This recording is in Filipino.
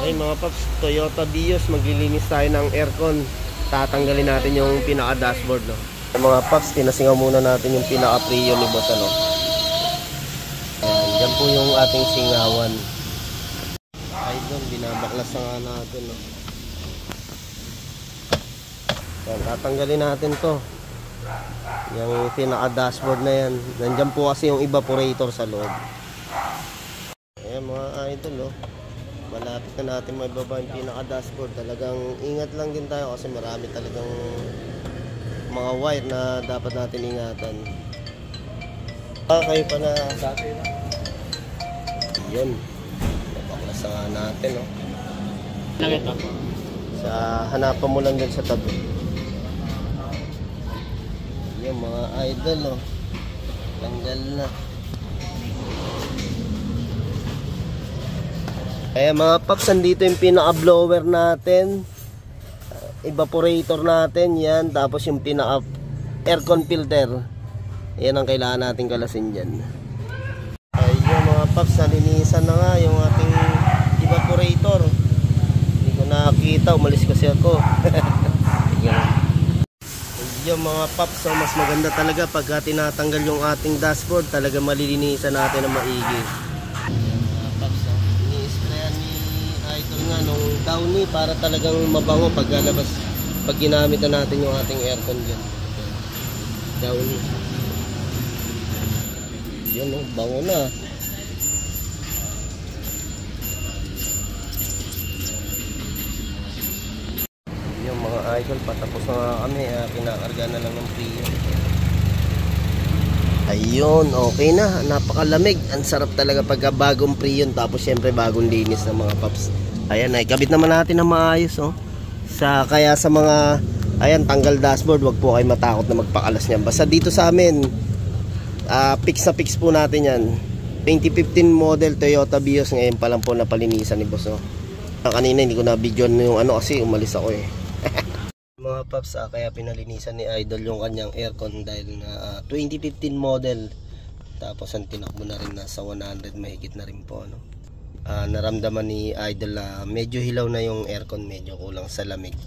Ay mga paps, Toyota Vios, maglilinis tayo ng aircon. Tatanggalin natin yung pinaka-dashboard, no. Mga paps, tinasingaw muna natin yung pinaka-prio ni boss, ano. Ayan, dyan po yung ating singawan. Ay doon, binabaklas na nga natin, no. Ayan, tatanggalin natin to. Yung pinaka-dashboard na yan. Nandyan po kasi yung evaporator sa loob. Ayan mga idol, oh. Malapit na natin maibaba yung pinaka-dashboard. Talagang ingat lang din tayo kasi marami talagang mga wire na dapat natin ingatan. Kayo pa na sa atin. Yun. Napaklas nga natin, oh. Nakita po. Sa hanapan mo lang din sa tabi. Yung mga idol, oh. Tanggal na. Kaya mga paps, andito yung pinaka-blower natin, evaporator natin, yan. Tapos yung pinaka-aircon filter. Yan ang kailangan natin kalasin dyan. Ayun mga paps, nalinisan na nga yung ating evaporator. Hindi ko nakakita, umalis kasi ako. Ayun mga paps, so mas maganda talaga pagka tinatanggal yung ating dashboard. Talaga malilinisan natin na maigi. Nga nung downy para talagang mabango paglalabas pag ginamit na natin yung ating aircon dyan. Downy yun, oh, bango na. Yung mga idol, patapos na nga kami, kinakarga na lang ng Prio. Ayun, okay na, napakalamig. Ang sarap talaga pagka bagong Prio, tapos syempre bagong linis ng mga paps. Ayan, ay kabit naman natin na maayos, oh. Kaya sa mga, ayan, tanggal dashboard, wag po kayo matakot na magpakalas niyan. Basta dito sa amin, fix na fix po natin yan. 2015 model Toyota Vios, ngayon pa lang po napalinisan ni boss, oh. Kanina hindi ko na video yung ano kasi umalis ako eh. Mga paps, kaya pinalinisan ni Idol yung kanyang aircon dahil na 2015 model. Tapos ang tinakbo na rin nasa 100 mahigit na rin po, ano. Naramdaman ni Idol medyo hilaw na yung aircon, medyo kulang sa lamig.